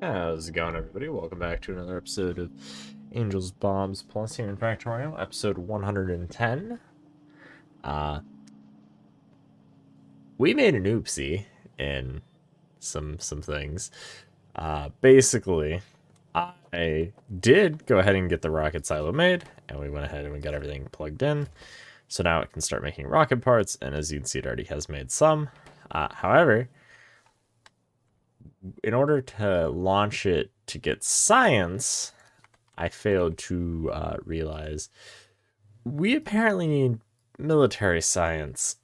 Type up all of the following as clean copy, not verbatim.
How's it going, everybody? Welcome back to another episode of AngelsBobs Plus here in Factorio, episode 110. Uh, we made an oopsie in some things. Basically, I did go ahead and get the rocket silo made, and we went ahead and we got everything plugged in. So now it can start making rocket parts, and as you can see, it already has made some. However, in order to launch it to get science, I failed to realize we apparently need military science.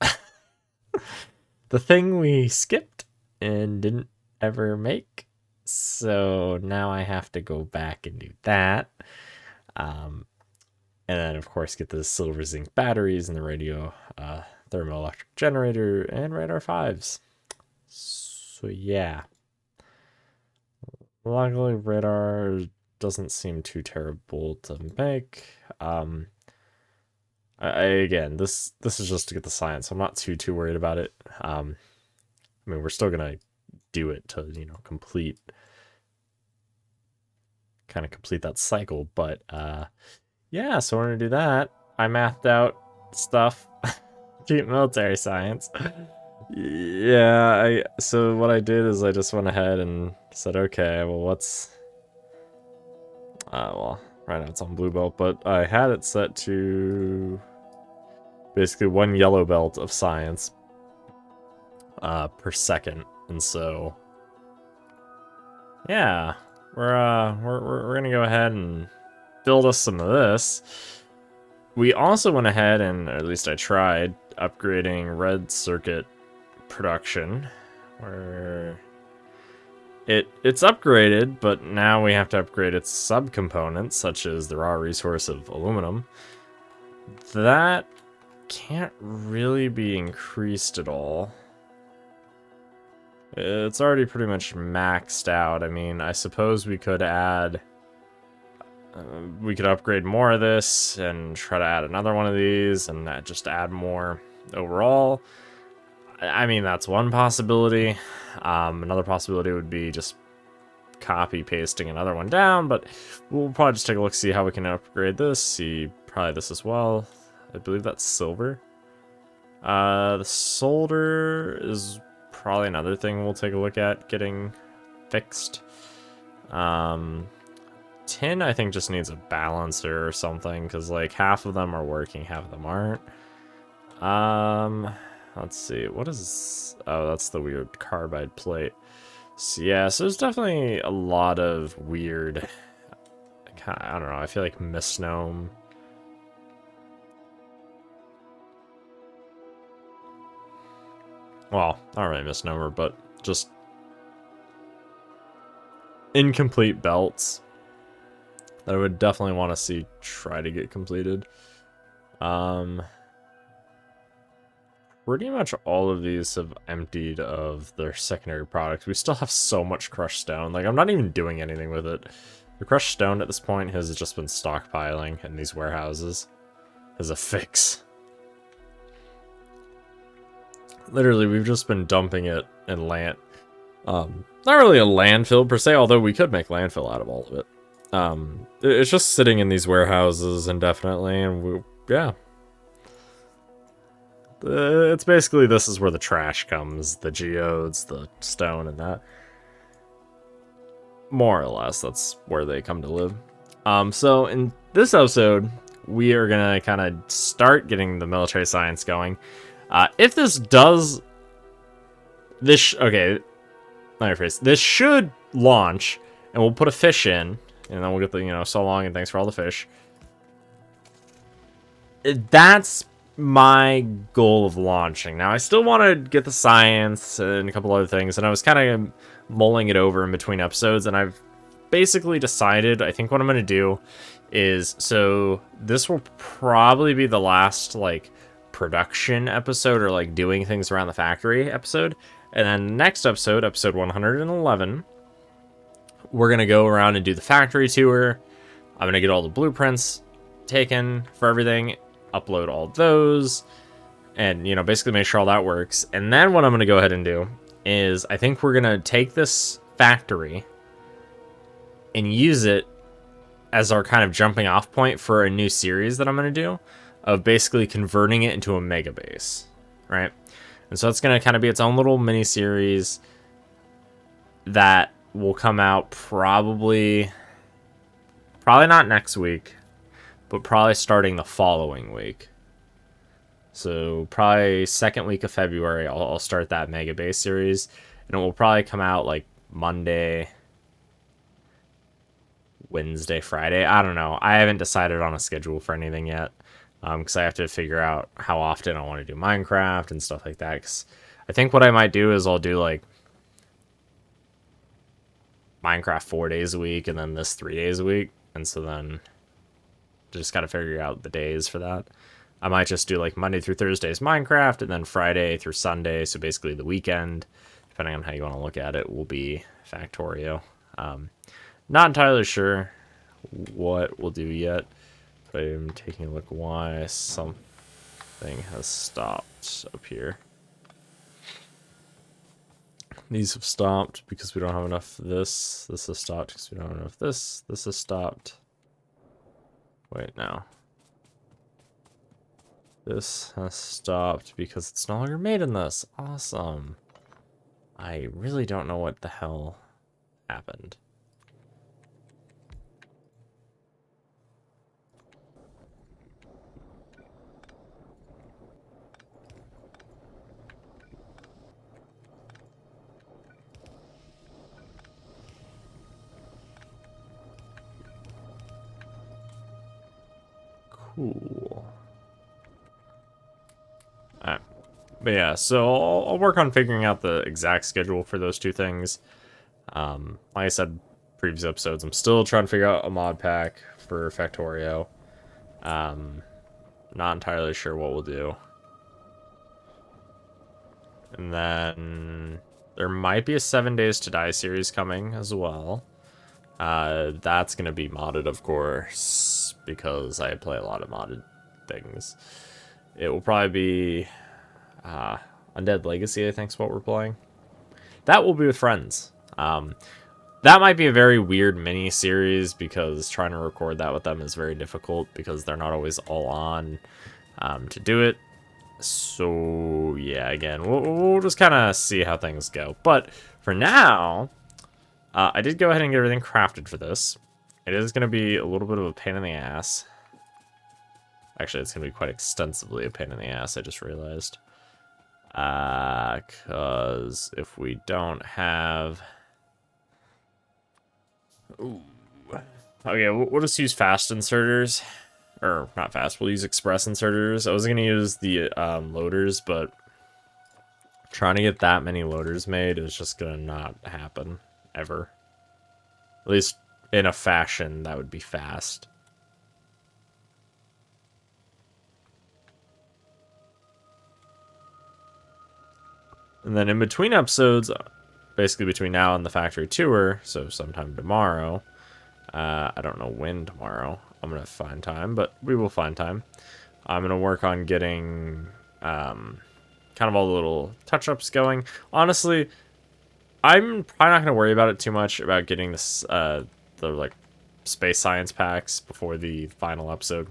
The thing we skipped and didn't ever make. So now I have to go back and do that. And then, of course, get the silver zinc batteries and the radio thermoelectric generator and radar 5s. So, yeah. Luckily, radar doesn't seem too terrible to make. Again, this is just to get the science. I'm not too worried about it. I mean, we're still gonna do it to complete that cycle. But yeah, so we're gonna do that. I mathed out stuff. Cheap military science. Yeah, so what I did is I just went ahead and said, okay, well, well, right now it's on blue belt, but I had it set to basically 1 yellow belt of science per second, and so yeah, we're gonna go ahead and build us some of this. We also went ahead and, or at least I tried, upgrading red circuit production, where it's upgraded, but now we have to upgrade its subcomponents, such as the raw resource of aluminum. That can't really be increased at all. It's already pretty much maxed out. I mean, I suppose we could add... we could upgrade more of this and try to add another one of these and just add more overall. I mean, that's one possibility. Another possibility would be just copy pasting another one down, but we'll probably just take a look, see how we can upgrade this, see probably this as well. I believe that's silver. The solder is probably another thing we'll take a look at getting fixed. Tin, I think, just needs a balancer or something, because like half of them are working, half of them aren't. Let's see, what is... oh, that's the weird carbide plate. So yeah, so there's definitely a lot of weird... I don't know, I feel like misnomer. Well, not really misnomer, but just incomplete belts that I would definitely want to see try to get completed. Pretty much all of these have emptied of their secondary products. We still have so much crushed stone. Like, I'm not even doing anything with it. The crushed stone at this point has just been stockpiling in these warehouses as a fix. Literally, we've just been dumping it in land. Not really a landfill per se, although we could make landfill out of all of it. It's just sitting in these warehouses indefinitely, and yeah. It's basically, this is where the trash comes, the geodes, the stone, and that. More or less, that's where they come to live. So in this episode, we are gonna kind of start getting the military science going. If this does... okay, let me rephrase. This should launch, and we'll put a fish in, and then we'll get the, so long and thanks for all the fish. That's my goal of launching. Now, I still want to get the science and a couple other things, and I was kind of mulling it over in between episodes, and I've basically decided, I think what I'm going to do is, so this will probably be the last, like, production episode, or, like, doing things around the factory episode, and then next episode, episode 111, we're going to go around and do the factory tour. I'm going to get all the blueprints taken for everything, upload all those, and basically make sure all that works. And then what I'm going to go ahead and do is, I think we're going to take this factory and use it as our kind of jumping off point for a new series that I'm going to do, of basically converting it into a mega base, right? And so it's going to kind of be its own little mini series that will come out probably not next week, but probably starting the following week. So probably second week of February, I'll start that mega base series, and it will probably come out like Monday, Wednesday, Friday. I don't know. I haven't decided on a schedule for anything yet, because I have to figure out how often I want to do Minecraft and stuff like that. Because I think what I might do is I'll do like Minecraft 4 days a week and then this 3 days a week, and so then just got to figure out the days for that. I might just do like Monday through Thursdays Minecraft, and then Friday through Sunday, so basically the weekend, depending on how you want to look at it, will be Factorio. Not entirely sure what we'll do yet, but I'm taking a look why something has stopped up here. These have stopped because we don't have enough of this. This has stopped because we don't have enough of this. This has stopped. Wait, no. This has stopped because it's no longer made in this. Awesome. I really don't know what the hell happened. Cool. Alright. But yeah, so I'll work on figuring out the exact schedule for those two things. Like I said, previous episodes, I'm still trying to figure out a mod pack for Factorio. Not entirely sure what we'll do. And then there might be a 7 Days to Die series coming as well. That's going to be modded, of course, because I play a lot of modded things. It will probably be Undead Legacy, I think is what we're playing. That will be with friends. That might be a very weird mini-series, because trying to record that with them is very difficult, because they're not always all on to do it. So, yeah, again, we'll just kind of see how things go. But for now, I did go ahead and get everything crafted for this. It is going to be a little bit of a pain in the ass. Actually, it's going to be quite extensively a pain in the ass, I just realized. Because if we don't have... Ooh. Okay, we'll just use fast inserters. Or, not fast, we'll use express inserters. I was going to use the loaders, but trying to get that many loaders made is just going to not happen, ever. At least in a fashion that would be fast. And then in between episodes, basically between now and the factory tour, so sometime tomorrow, I don't know when tomorrow I'm going to find time, but we will find time. I'm going to work on getting kind of all the little touch-ups going. Honestly, I'm probably not going to worry about it too much about getting this, the like space science packs before the final episode.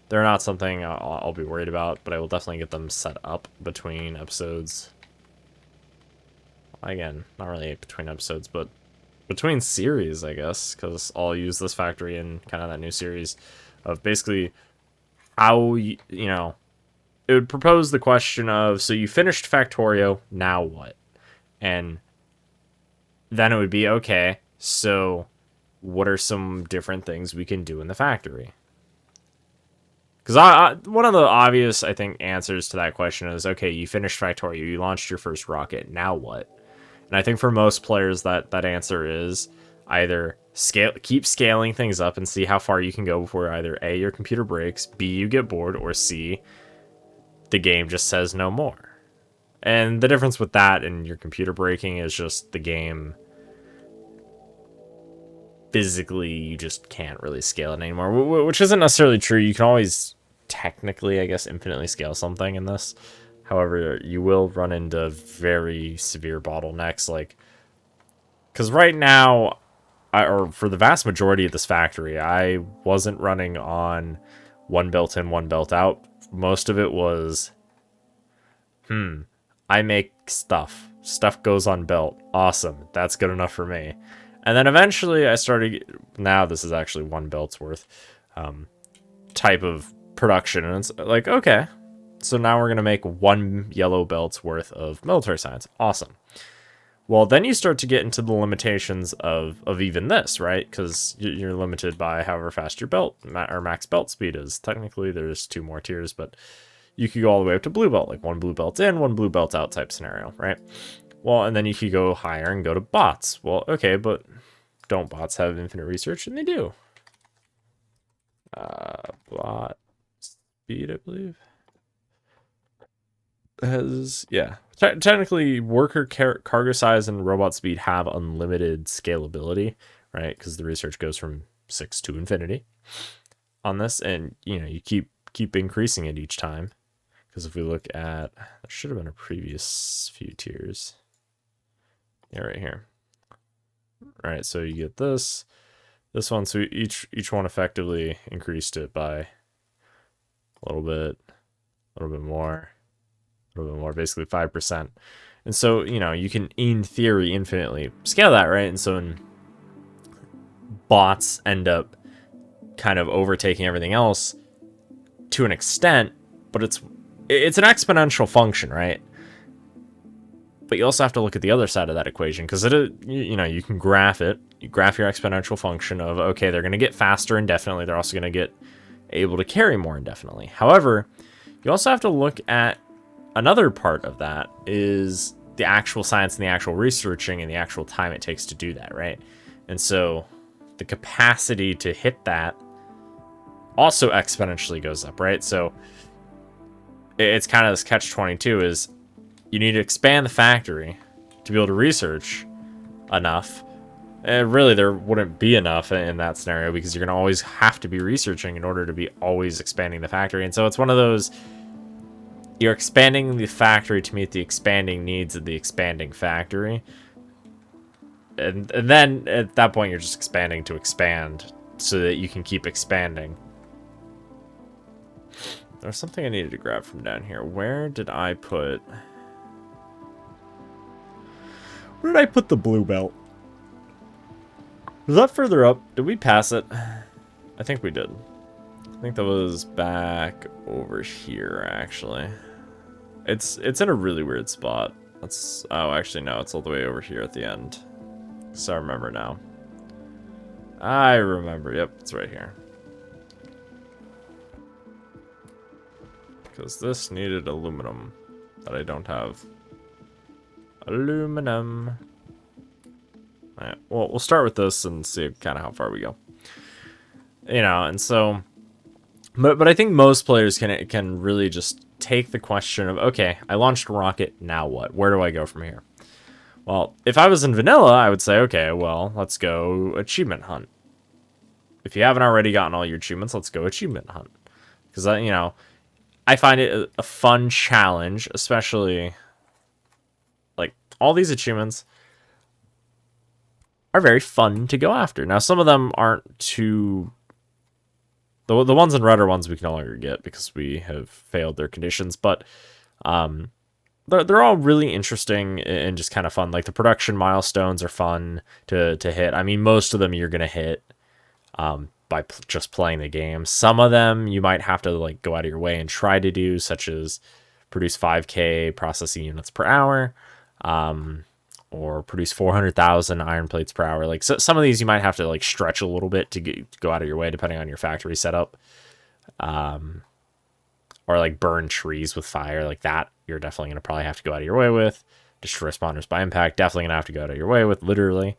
They're not something I'll be worried about, but I will definitely get them set up between episodes. Again, not really between episodes, but between series, I guess, because I'll use this factory in kind of that new series of basically how, you know, it would propose the question of, so you finished Factorio, now what? And then it would be, okay, so what are some different things we can do in the factory? Because one of the obvious, I think, answers to that question is, okay, you finished Factorio, you launched your first rocket, now what? And I think for most players, that answer is either keep scaling things up and see how far you can go before either A, your computer breaks, B, you get bored, or C, the game just says no more. And the difference with that and your computer breaking is just the game physically, you just can't really scale it anymore, which isn't necessarily true. You can always technically, I guess, infinitely scale something in this. However, you will run into very severe bottlenecks, like, because right now, or for the vast majority of this factory, I wasn't running on one belt in, one belt out. Most of it was, I make stuff. Stuff goes on belt. Awesome. That's good enough for me. And then eventually I started, now this is actually one belt's worth type of production. And it's like, okay, so now we're going to make one yellow belt's worth of military science. Awesome. Well, then you start to get into the limitations of even this, right? Because you're limited by however fast your belt or max belt speed is. Technically, there's 2 more tiers, but you could go all the way up to blue belt, like 1 blue belt in, 1 blue belt out type scenario, right? Well, and then you could go higher and go to bots. Well, okay, but don't bots have infinite research? And they do. Bot speed, I believe. Has, yeah. Technically, worker cargo size and robot speed have unlimited scalability, right? Because the research goes from 6 to infinity on this, and you know you keep increasing it each time. Because if we look at, there should have been a previous few tiers. Yeah, right here. All right, so you get this one. So each one effectively increased it by a little bit more. A little bit more, basically 5%. And so, you know, you can, in theory, infinitely scale that, right? And so when bots end up kind of overtaking everything else to an extent, but it's an exponential function, right? But you also have to look at the other side of that equation, because you know, you can graph it. You graph your exponential function of, okay, they're going to get faster indefinitely. They're also going to get able to carry more indefinitely. However, you also have to look at another part of that is the actual science and the actual researching and the actual time it takes to do that, right? And so the capacity to hit that also exponentially goes up, right? So it's kind of this catch-22 is you need to expand the factory to be able to research enough. And really, there wouldn't be enough in that scenario because you're going to always have to be researching in order to be always expanding the factory. And so it's one of those, you're expanding the factory to meet the expanding needs of the expanding factory. And then at that point, you're just expanding to expand so that you can keep expanding. There's something I needed to grab from down here. Where did I put the blue belt? Was that further up? Did we pass it? I think we did. I think that was back over here, actually. It's in a really weird spot. Oh, actually, no, it's all the way over here at the end. So I remember now. I remember, yep, it's right here. Because this needed aluminum that I don't have. Aluminum. Alright, well, we'll start with this and see kind of how far we go. You know, and so... But I think most players can really just take the question of, okay, I launched a rocket, now what? Where do I go from here? Well, if I was in vanilla, I would say, okay, well, let's go achievement hunt. If you haven't already gotten all your achievements, let's go achievement hunt. Because, you know, I find it a fun challenge, especially, like, all these achievements are very fun to go after. Now, some of them aren't too... The ones in red are ones we can no longer get because we have failed their conditions, but they're all really interesting and just kind of fun. Like, the production milestones are fun to hit. I mean, most of them you're going to hit by just playing the game. Some of them you might have to, like, go out of your way and try to do, such as produce 5K processing units per hour, or produce 400,000 iron plates per hour. Like, so some of these you might have to, like, stretch a little bit to go out of your way, depending on your factory setup. Or, like, burn trees with fire. Like, that you're definitely going to probably have to go out of your way with. Destroy spawners by impact, definitely going to have to go out of your way with, literally.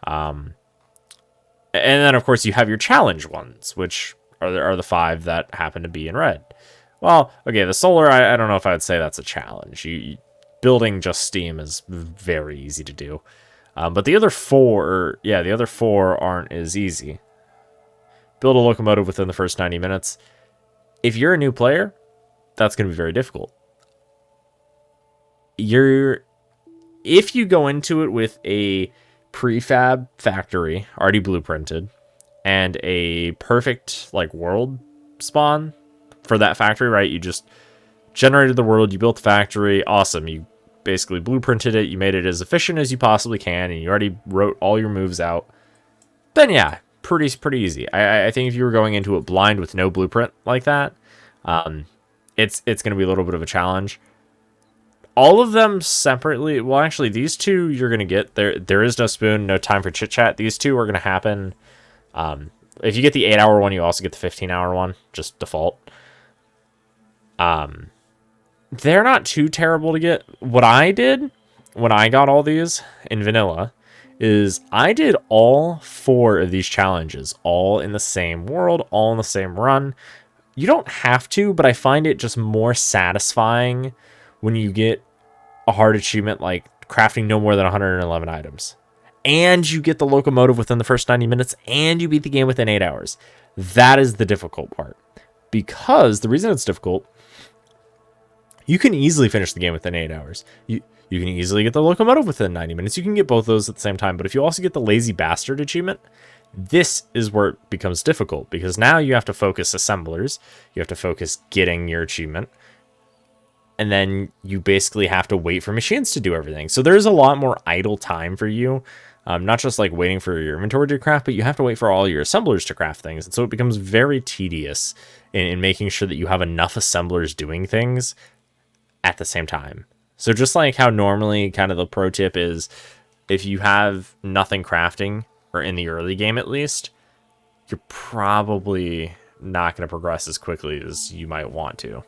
And then, of course, you have your challenge ones, which are the 5 that happen to be in red. Well, okay, the solar, I don't know if I would say that's a challenge. Building just steam is very easy to do. But the other 4, the other 4 aren't as easy. Build a locomotive within the first 90 minutes. If you're a new player, that's going to be very difficult. If you go into it with a prefab factory already blueprinted and a perfect like world spawn for that factory, right? You just generated the world, you built the factory, awesome. You basically blueprinted it, you made it as efficient as you possibly can, and you already wrote all your moves out. Then yeah, pretty easy. I think if you were going into it blind with no blueprint like that, it's going to be a little bit of a challenge. All of them separately, well, actually, these two you're going to get. There is no spoon, no time for chit-chat. These two are going to happen. If you get the 8-hour one, you also get the 15-hour one, just default. They're not too terrible to get. What I did when I got all these in vanilla is I did all 4 of these challenges, all in the same world, all in the same run. You don't have to, but I find it just more satisfying when you get a hard achievement like crafting no more than 111 items. And you get the locomotive within the first 90 minutes, and you beat the game within 8 hours. That is the difficult part. Because the reason it's difficult, you can easily finish the game within 8 hours. You can easily get the locomotive within 90 minutes. You can get both those at the same time. But if you also get the lazy bastard achievement, this is where it becomes difficult. Because now you have to focus assemblers. You have to focus getting your achievement. And then you basically have to wait for machines to do everything. So there's a lot more idle time for you. Not just like waiting for your inventory to craft, but you have to wait for all your assemblers to craft things. And so it becomes very tedious in making sure that you have enough assemblers doing things at the same time. So just like how normally kind of the pro tip is, if you have nothing crafting, or in the early game at least, you're probably not going to progress as quickly as you might want to.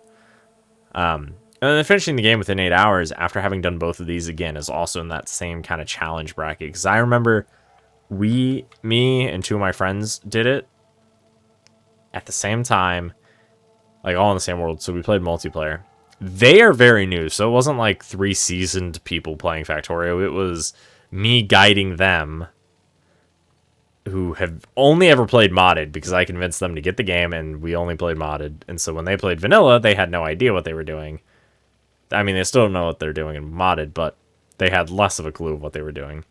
And then finishing the game within 8 hours after having done both of these again is also in that same kind of challenge bracket. Because I remember me and 2 of my friends did it at the same time, like all in the same world. So we played multiplayer. They are very new, so it wasn't like 3 seasoned people playing Factorio. It was me guiding them, who have only ever played modded, because I convinced them to get the game, and we only played modded. And so when they played vanilla, they had no idea what they were doing. I mean, they still don't know what they're doing in modded, but they had less of a clue of what they were doing.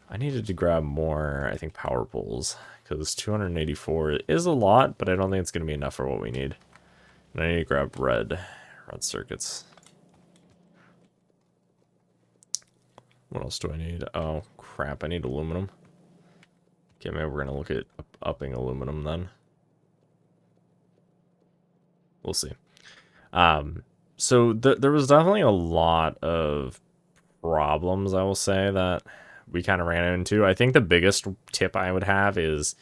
I needed to grab more, I think, power poles, because 284 is a lot, but I don't think it's going to be enough for what we need. And I need to grab red circuits. What else do I need? Oh, crap, I need aluminum. Okay, maybe we're going to look at upping aluminum then. We'll see. So there was definitely a lot of problems, I will say, that we kind of ran into. I think the biggest tip I would have is,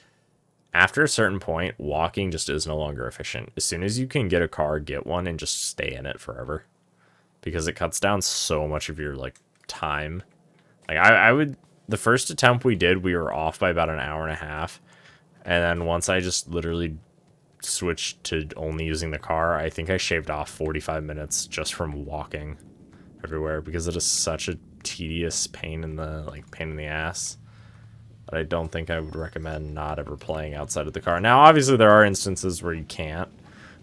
after a certain point, walking just is no longer efficient. As soon as you can get a car, get one and just stay in it forever. Because it cuts down so much of your, like, time. Like, I would... The first attempt we did, we were off by about an hour and a half. And then once I just literally switched to only using the car, I think I shaved off 45 minutes just from walking everywhere. Because it is such a tedious pain in the ass. But I don't think I would recommend not ever playing outside of the car. Now, obviously, there are instances where you can't.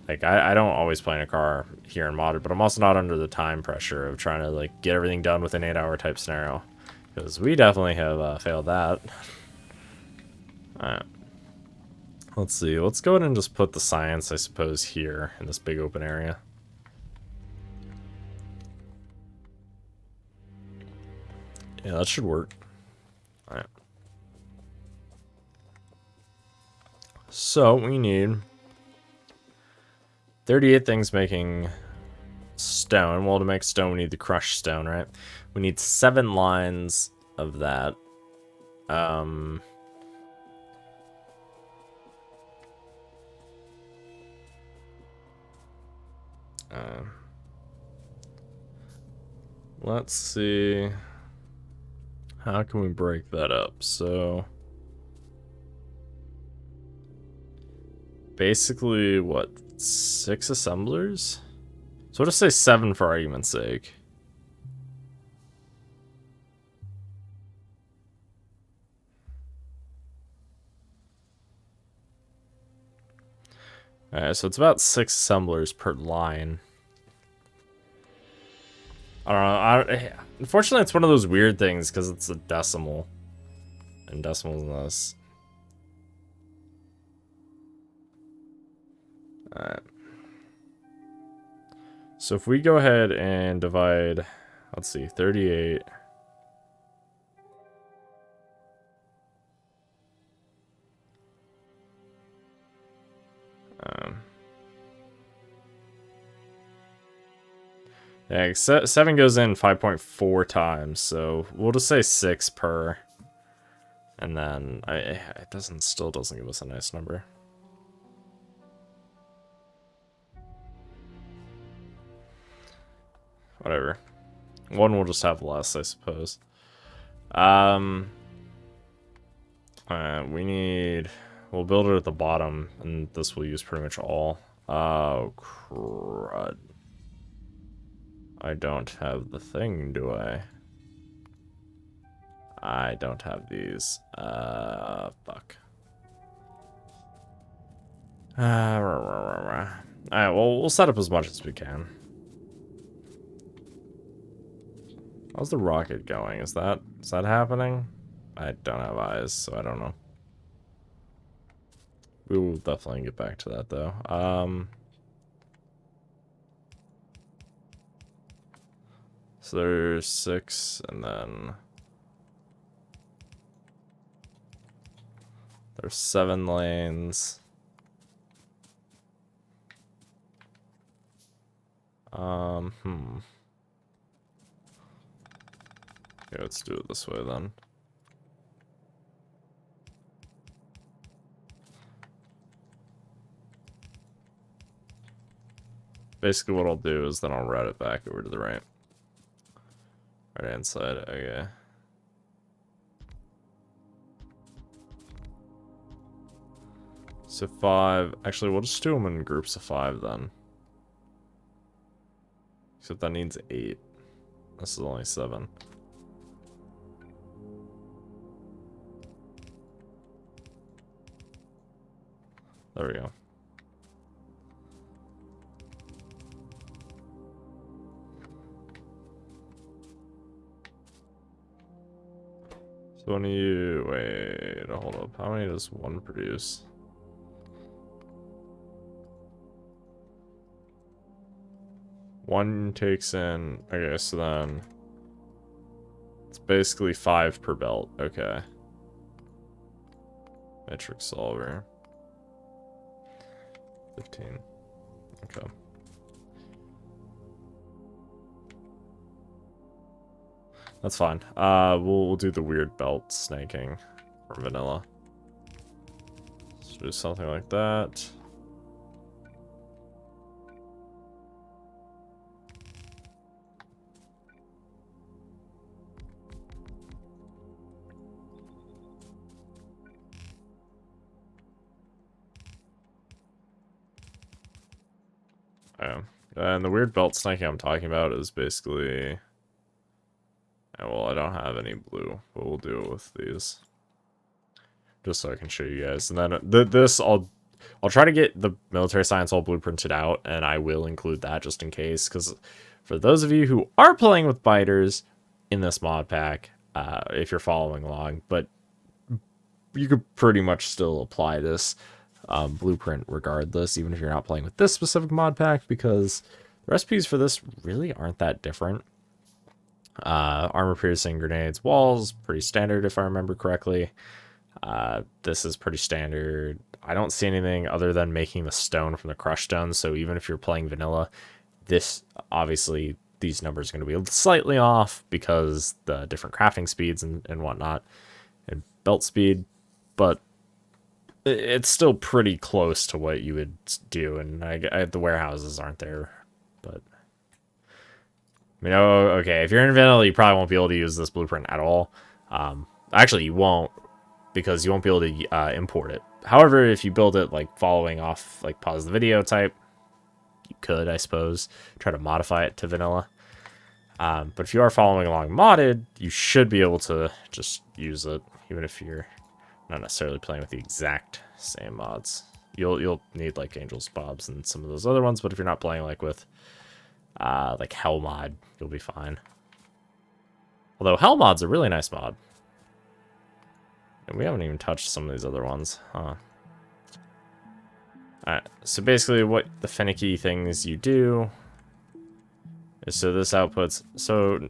Like, I don't always play in a car here in modded, but I'm also not under the time pressure of trying to, like, get everything done with an 8-hour type scenario. Because we definitely have failed that. Alright. Let's see. Let's go ahead and just put the science, I suppose, here in this big open area. Yeah, that should work. Alright. So, we need 38 things making stone. Well, to make stone, we need the crushed stone, right? We need 7 lines of that. Let's see. How can we break that up? So... basically, what, 6 assemblers? So we'll just say 7 for argument's sake. Alright, so it's about 6 assemblers per line. I don't know. Unfortunately, it's one of those weird things because it's a decimal. and decimals in this. Alright. So if we go ahead and divide, let's see, 38. Yeah, 7 goes in 5.4 times, so we'll just say 6 per. And then it still doesn't give us a nice number. Whatever. One will just have less, I suppose. We'll build it at the bottom, and this will use pretty much all. Oh, crud. I don't have the thing, do I? I don't have these. Fuck. Alright, well, we'll set up as much as we can. How's the rocket going? Is that happening? I don't have eyes, so I don't know. We will definitely get back to that, though. So there's 6, and then there's 7 lanes. Okay, let's do it this way then. Basically what I'll do is then I'll route it back over to the right hand side. Okay. So 5. Actually, we'll just do them in groups of 5 then. Except that needs 8. This is only 7. There we go. So when you wait, hold up. How many does one produce? One takes in. Okay, so then it's basically 5 per belt. Okay. Metric solver. 15. Okay. That's fine. We'll do the weird belt snaking for vanilla. Let's do something like that. And the weird belt snaking I'm talking about is basically... well, I don't have any blue, but we'll do it with these. Just so I can show you guys. And then this, I'll try to get the military science all blueprinted out, and I will include that just in case. Because for those of you who are playing with biters in this mod pack, if you're following along, but you could pretty much still apply this blueprint regardless, even if you're not playing with this specific mod pack, because the recipes for this really aren't that different. Armor piercing grenades, walls, pretty standard if I remember correctly. This is pretty standard. I don't see anything other than making the stone from the crushed stone, so even if you're playing vanilla, this obviously these numbers are going to be slightly off because the different crafting speeds and whatnot, and belt speed, but it's still pretty close to what you would do, and the warehouses aren't there, but... You know, okay, if you're in vanilla, you probably won't be able to use this blueprint at all. Actually, you won't, because you won't be able to import it. However, if you build it, like, following off, like, pause the video type, you could, I suppose, try to modify it to vanilla. But if you are following along modded, you should be able to just use it, even if you're not necessarily playing with the exact same mods. You'll need, like, AngelsBobs and some of those other ones, but if you're not playing, like, with... like Helmod, you'll be fine. Although Helmod's a really nice mod. And we haven't even touched some of these other ones, huh? Alright, so basically what the finicky things you do is, so this outputs, so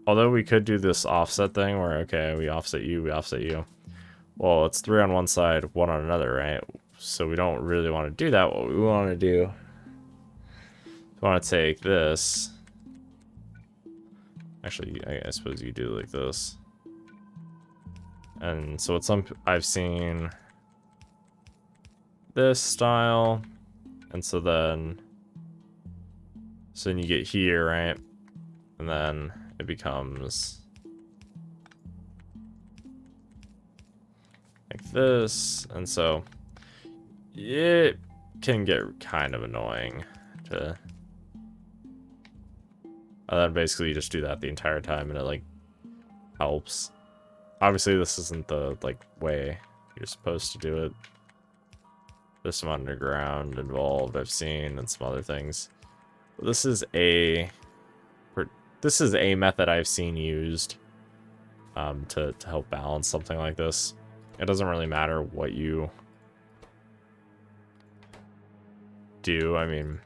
although we could do this offset thing where, okay, we offset you, well, it's 3 on one side, 1 on another, right? So we don't really want to do that. What we want to do, we want to take this, actually, I suppose you do like this. And so it's I've seen this style, and so then you get here, right? And then it becomes like this, and so it can get kind of annoying to then basically you just do that the entire time, and it like helps. Obviously this isn't the like way you're supposed to do it. There's some underground involved I've seen, and some other things. But this is a method I've seen used to help balance something like this. It doesn't really matter what you do. I mean,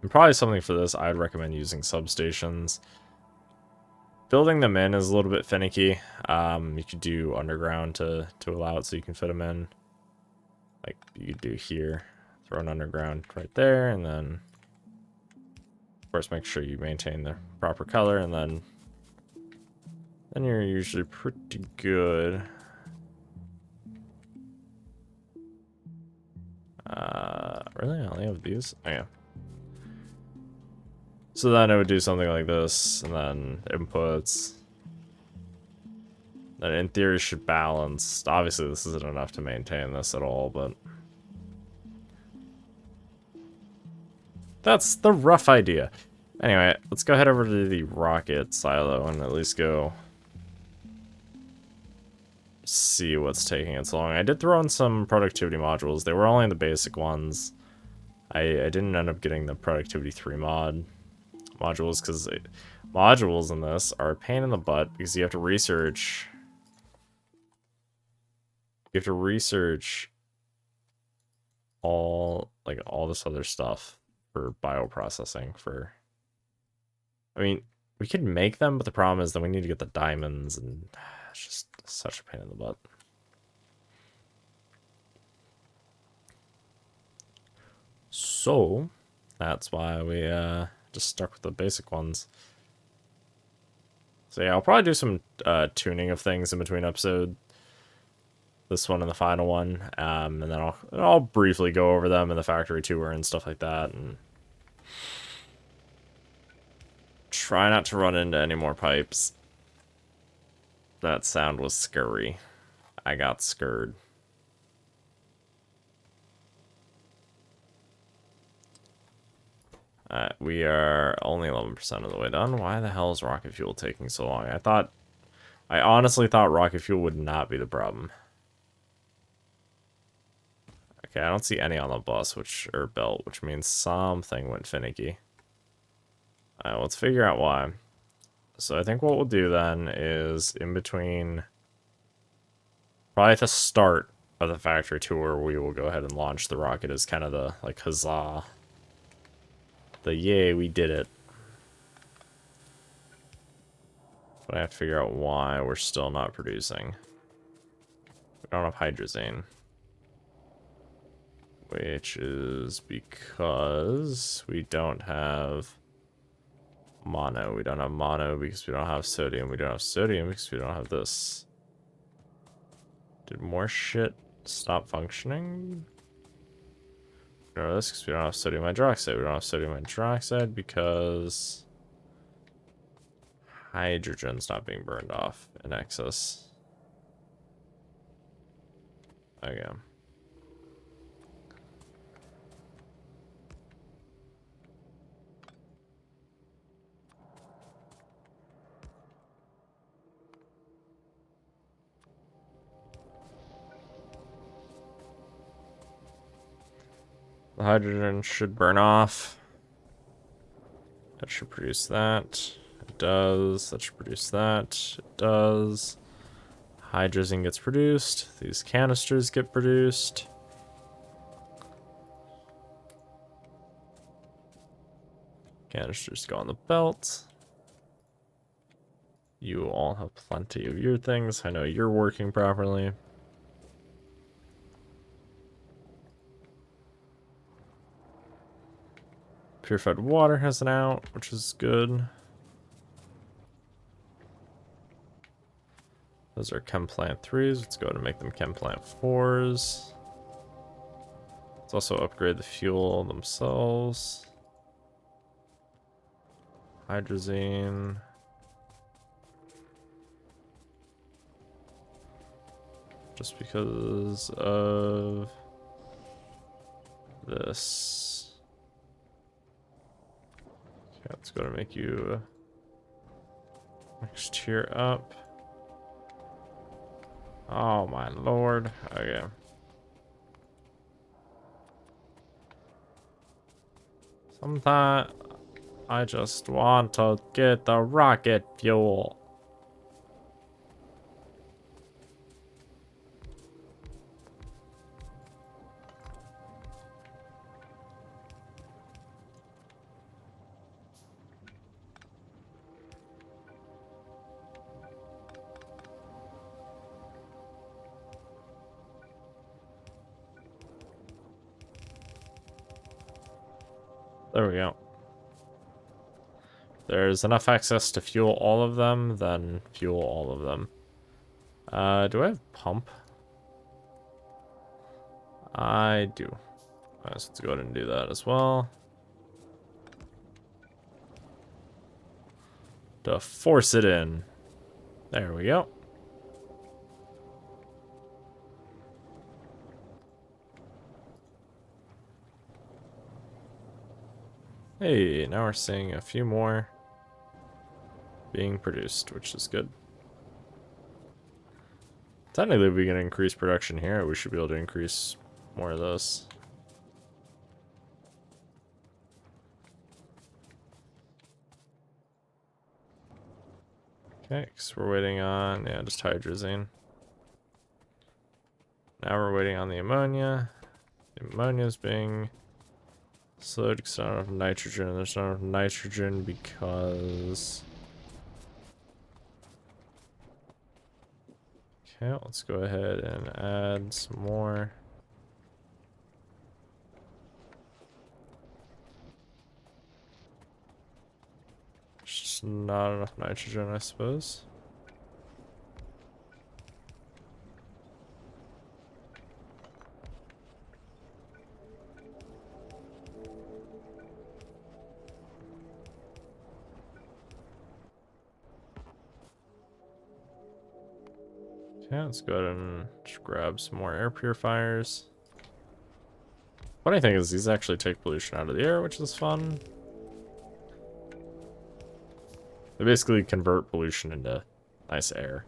and probably something for this, I'd recommend using substations. Building them in is a little bit finicky. You could do underground to allow it so you can fit them in. Like you could do here, throw an underground right there, and then of course make sure you maintain the proper color, and then you're usually pretty good. Really? I only have these? Oh yeah. So then it would do something like this, and then inputs. That in theory should balance. Obviously this isn't enough to maintain this at all, but that's the rough idea. Anyway, let's go head over to the rocket silo and at least go see what's taking it so long. I did throw in some productivity modules. They were only the basic ones. I didn't end up getting the productivity 3 modules, because modules in this are a pain in the butt, because you have to research all this other stuff for bioprocessing. I mean, we could make them, but the problem is that we need to get the diamonds, and it's just such a pain in the butt. So that's why we just stuck with the basic ones. So yeah, I'll probably do some tuning of things in between episodes. This one and the final one, and then I'll briefly go over them in the factory tour and stuff like that, and try not to run into any more pipes. That sound was scary. I got scared. We are only 11% of the way done. Why the hell is rocket fuel taking so long? I honestly thought rocket fuel would not be the problem. Okay, I don't see any on the bus, or belt, which means something went finicky. Alright, let's figure out why. So I think what we'll do then is in between, probably at the start of the factory tour, we will go ahead and launch the rocket as kind of the, like, huzzah. The yay, we did it. But I have to figure out why we're still not producing. We don't have hydrazine. Which is because we don't have mono. We don't have mono because we don't have sodium. We don't have sodium because we don't have this. Did more shit stop functioning? No, this because we don't have sodium hydroxide. We don't have sodium hydroxide because hydrogen's not being burned off in excess. Okay. The hydrogen should burn off. That should produce that. It does. That should produce that. It does. Hydrazine gets produced. These canisters get produced. Canisters go on the belt. You all have plenty of your things. I know you're working properly. Purified water has an out, which is good. Those are Chem Plant 3s. Let's go ahead and make them Chem Plant 4s. Let's also upgrade the fuel themselves. Hydrazine. Just because of this. Okay, let's go to make you next tier up. Oh my lord. Okay. Sometimes I just want to get the rocket fuel. There we go. There's enough access to fuel all of them, then fuel all of them. Do I have pump? I do. Alright, so let's go ahead and do that as well. To force it in. There we go. Hey, now we're seeing a few more being produced, which is good. Technically, if we can increase production here, we should be able to increase more of this. Okay, because we're waiting on, yeah, just hydrazine. Now we're waiting on the ammonia. The ammonia's being slowed because there's not enough nitrogen. There's not enough nitrogen because... Okay, let's go ahead and add some more. Just not enough nitrogen, I suppose. Okay, let's go ahead and just grab some more air purifiers. Funny thing is, these actually take pollution out of the air, which is fun. They basically convert pollution into nice air.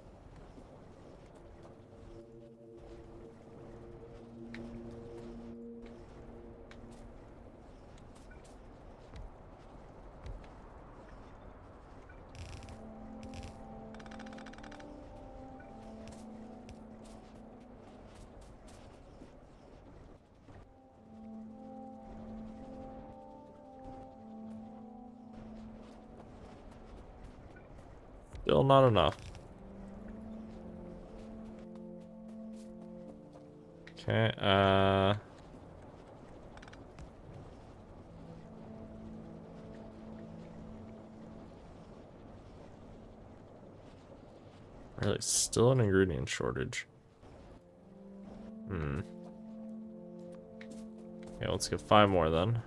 Still not enough. Okay, really, still an ingredient shortage. Okay, let's get 5 more then.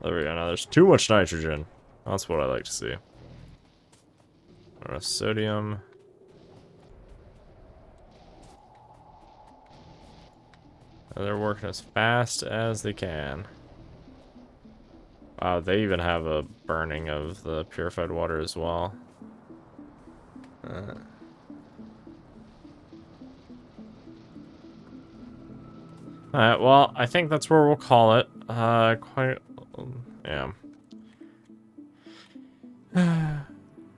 There we go. Now there's too much nitrogen. That's what I like to see. Sodium. And they're working as fast as they can. Wow, they even have a burning of the purified water as well. Alright, well, I think that's where we'll call it. Yeah.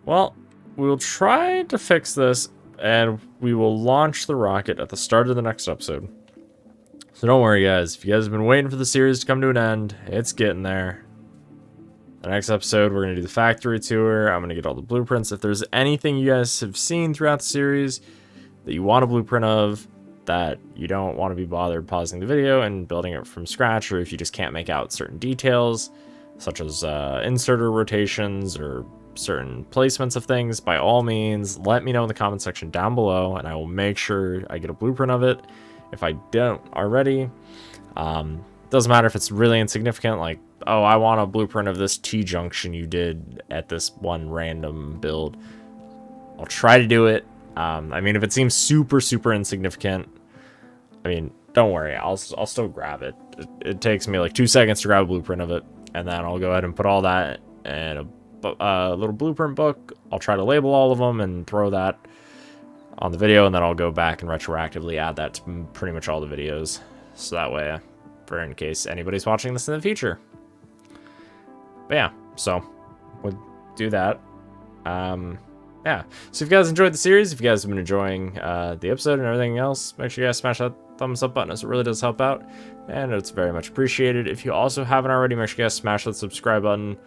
Well, we'll try to fix this, and we will launch the rocket at the start of the next episode. So don't worry, guys. If you guys have been waiting for the series to come to an end, it's getting there. The next episode, we're going to do the factory tour. I'm going to get all the blueprints. If there's anything you guys have seen throughout the series that you want a blueprint of, that you don't want to be bothered pausing the video and building it from scratch, or if you just can't make out certain details, such as inserter rotations or certain placements of things, by all means, let me know in the comment section down below, and I will make sure I get a blueprint of it. If I don't already, doesn't matter if it's really insignificant, like, oh, I want a blueprint of this T-junction you did at this one random build. I'll try to do it. I mean, if it seems super, super insignificant, I mean, don't worry, I'll still grab it. It takes me like 2 seconds to grab a blueprint of it, and then I'll go ahead and put all that in a little blueprint book. I'll try to label all of them and throw that on the video, and then I'll go back and retroactively add that to pretty much all the videos, so that way, for in case anybody's watching this in the future. But yeah, so we'll do that. Yeah, so if you guys enjoyed the series, if you guys have been enjoying the episode and everything else, make sure you guys smash that thumbs up button, as it really does help out, and it's very much appreciated. If you also haven't already, make sure you guys smash that subscribe button.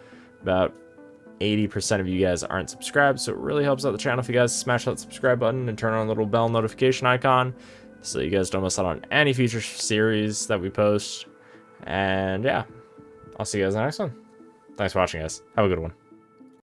About 80% of you guys aren't subscribed, so it really helps out the channel if you guys smash that subscribe button and turn on the little bell notification icon, so you guys don't miss out on any future series that we post. And yeah, I'll see you guys in the next one. Thanks for watching, guys. Have a good one.